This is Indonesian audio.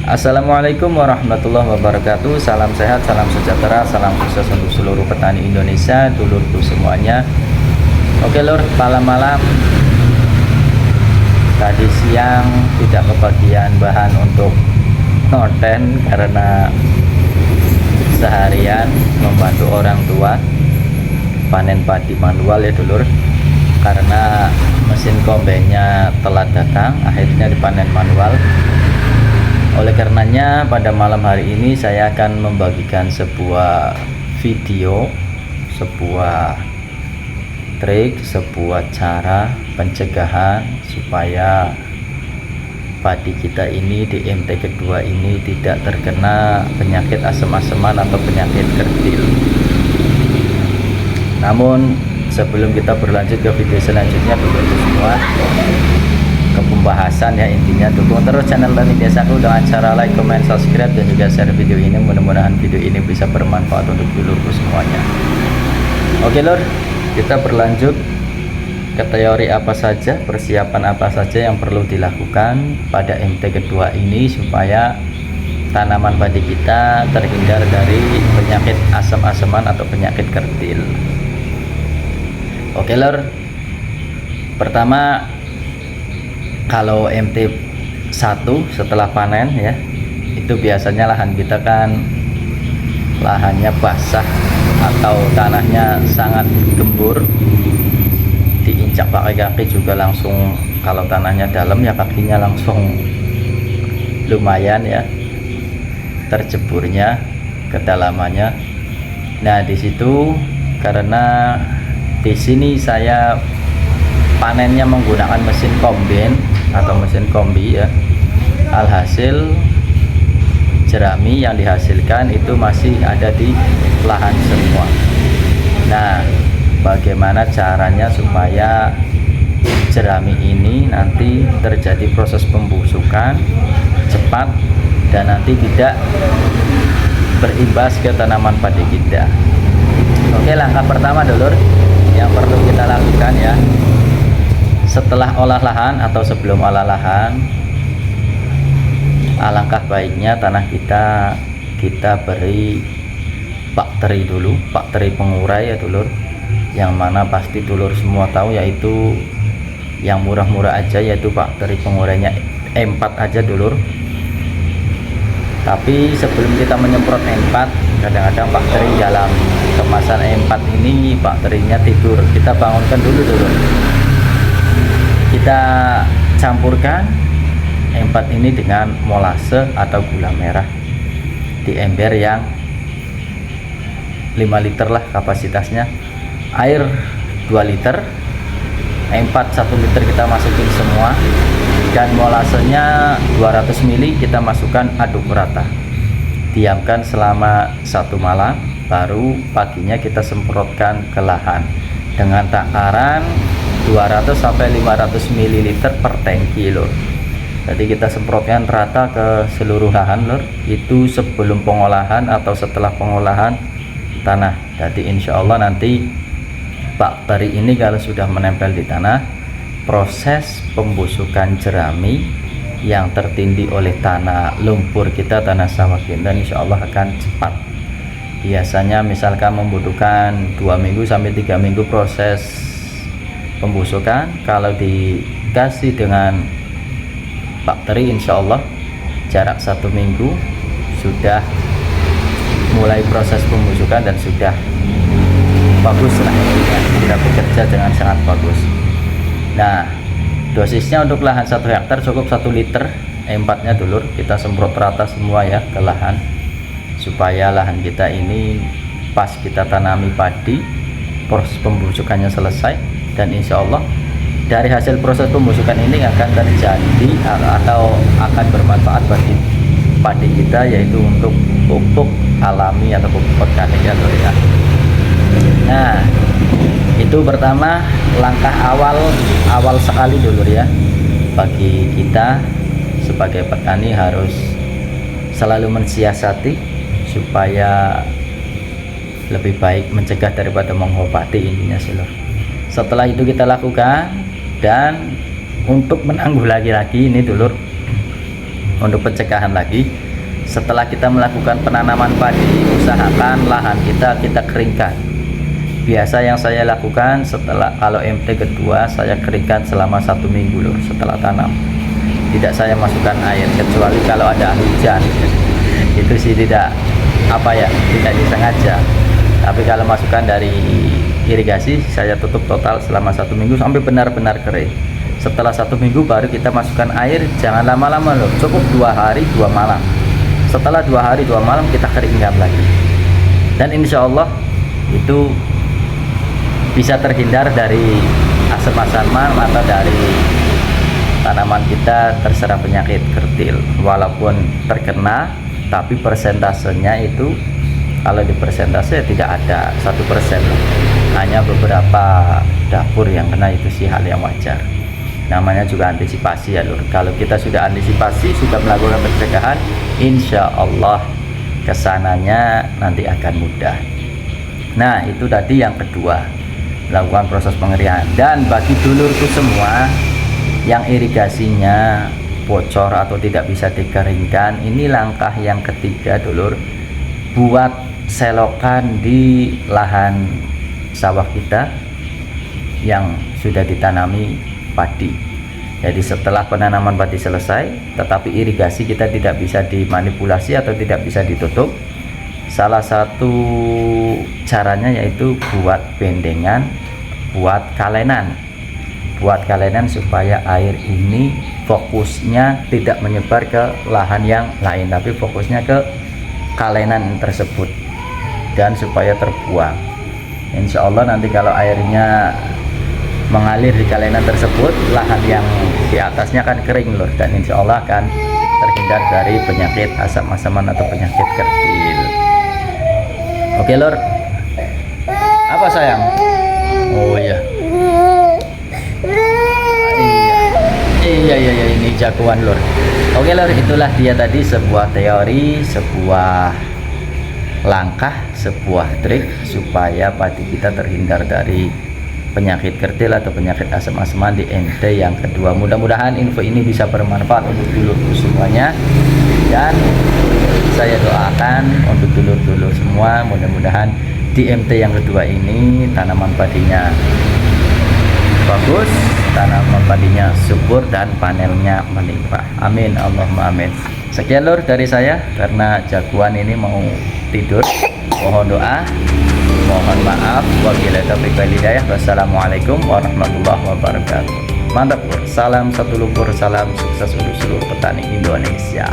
Assalamualaikum warahmatullahi wabarakatuh. Salam sehat, salam sejahtera, salam sukses untuk seluruh petani Indonesia, dulurku semuanya. Oke lur, malam-malam tadi siang tidak kebagian bahan untuk konten karena seharian membantu orang tua panen padi manual ya dulur, karena mesin kombainya telat datang, akhirnya dipanen manual. Oleh karenanya pada malam hari ini saya akan membagikan sebuah video, sebuah trik, sebuah cara pencegahan supaya padi kita ini di MT kedua ini tidak terkena penyakit asem-aseman atau penyakit kerdil. Namun sebelum kita berlanjut ke video selanjutnya, dulu semua ke pembahasan ya, intinya dukung terus channel Tani Desaku dengan cara like, comment, subscribe, dan juga share video ini. Mudah-mudahan video ini bisa bermanfaat untuk dulurku semuanya. Oke lur, kita berlanjut ke teori apa saja, persiapan apa saja yang perlu dilakukan pada MT kedua ini supaya tanaman padi kita terhindar dari penyakit asam-aseman atau penyakit kerdil. Oke lur, pertama, kalau MT 1 setelah panen ya, itu biasanya lahan kita kan lahannya basah atau tanahnya sangat gembur, diinjak pakai kaki juga langsung, kalau tanahnya dalam ya kakinya langsung lumayan ya terceburnya kedalamannya. Nah di situ karena di sini saya panennya menggunakan mesin kombin atau mesin kombi ya, alhasil jerami yang dihasilkan itu masih ada di lahan semua. Nah bagaimana caranya supaya jerami ini nanti terjadi proses pembusukan cepat dan nanti tidak berimbas ke tanaman padi kita. Oke, langkah pertama dulur yang perlu kita lakukan ya, setelah olah lahan atau sebelum olah lahan, alangkah baiknya tanah kita beri bakteri dulu, bakteri pengurai ya dulur, yang mana pasti dulur semua tahu, yaitu yang murah-murah aja, yaitu bakteri pengurainya E4 aja dulur. Tapi sebelum kita menyemprot E4, kadang-kadang bakteri dalam kemasan E4 ini bakterinya tidur, kita bangunkan dulu dulur. Kita campurkan E4 ini dengan molase atau gula merah di ember yang 5 liter lah kapasitasnya, air 2 liter, E4 1 liter kita masukin semua, dan molasenya 200 ml kita masukkan, aduk merata, diamkan selama 1 malam, baru paginya kita semprotkan ke lahan dengan takaran 200 sampai 500 ml per tangki lor. Jadi kita semprotkan rata ke seluruh lahan lor, itu sebelum pengolahan atau setelah pengolahan tanah. Jadi insya Allah nanti bakteri ini kalau sudah menempel di tanah, proses pembusukan jerami yang tertindih oleh tanah lumpur kita, tanah sawah kita, insya Allah akan cepat. Biasanya misalkan membutuhkan 2 minggu sampai 3 minggu proses pembusukan. Kalau dikasih dengan bakteri, insya Allah jarak 1 minggu sudah mulai proses pembusukan dan sudah bagus lah, sudah bekerja dengan sangat bagus. Nah dosisnya untuk lahan 1 hektar cukup 1 liter E4 nya dulur, kita semprot rata semua ya ke lahan supaya lahan kita ini pas kita tanami padi, proses pembusukannya selesai, dan insya Allah dari hasil proses pembusukan ini akan terjadi atau akan bermanfaat bagi padi kita, yaitu untuk pupuk alami atau pupuk organik ya. Nah itu pertama, langkah awal sekali dulur ya, bagi kita sebagai petani harus selalu mensiasati supaya lebih baik mencegah daripada mengobati, intinya sih lor. Setelah itu kita lakukan, dan untuk menangguh lagi ini dulur, untuk pencegahan lagi, setelah kita melakukan penanaman padi, usahakan lahan kita keringkan. Biasa yang saya lakukan setelah kalau MT kedua, saya keringkan selama 1 minggu loh setelah tanam. Tidak saya masukkan air kecuali kalau ada hujan. Itu sih tidak disengaja. Tapi kalau masukan dari irigasi, saya tutup total selama 1 minggu sampai benar-benar kering. Setelah 1 minggu baru kita masukkan air, jangan lama-lama loh, cukup 2 hari 2 malam. Setelah 2 hari 2 malam kita keringkan lagi, dan insya Allah itu bisa terhindar dari asam-asaman atau dari tanaman kita terserang penyakit kertil. Walaupun terkena, tapi persentasenya itu kalau di persentase tidak ada 1%, hanya beberapa dapur yang kena. Itu sih hal yang wajar, namanya juga antisipasi ya lur. Kalau kita sudah antisipasi, sudah melakukan pencegahan, insya Allah kesananya nanti akan mudah. Nah itu tadi yang kedua, melakukan proses pengeringan. Dan bagi dulurku semua yang irigasinya bocor atau tidak bisa dikeringkan, ini langkah yang ketiga dulur, buat selokan di lahan sawah kita yang sudah ditanami padi. Jadi setelah penanaman padi selesai tetapi irigasi kita tidak bisa dimanipulasi atau tidak bisa ditutup, salah satu caranya yaitu buat bendengan, buat kalenan supaya air ini fokusnya tidak menyebar ke lahan yang lain, tapi fokusnya ke kalenan tersebut dan supaya terbuang. Insya Allah nanti kalau airnya mengalir di kalenan tersebut, lahan yang di atasnya akan kering lur, dan insya Allah akan terhindar dari penyakit asam-asaman atau penyakit kertil. Oke lur, apa sayang? Oh iya. Iya ini jagoan lur. Oke lur, itulah dia tadi sebuah teori, sebuah langkah, sebuah trik supaya padi kita terhindar dari penyakit kertil atau penyakit asam-asaman di MT yang kedua. Mudah-mudahan info ini bisa bermanfaat untuk dulurku semuanya, dan saya doakan untuk dulur-dulur semua, mudah-mudahan di MT yang kedua ini tanaman padinya bagus, tanaman padinya subur, dan panennya melimpah. Amin Allahumma amin. Sekian lur dari saya, karena jagoan ini mau tidur. Mohon doa, mohon maaf. Wabillahi taufiq wal hidayah. Wassalamualaikum warahmatullahi wabarakatuh. Mantap lur, salam satu lumpur, salam sukses untuk seluruh petani Indonesia.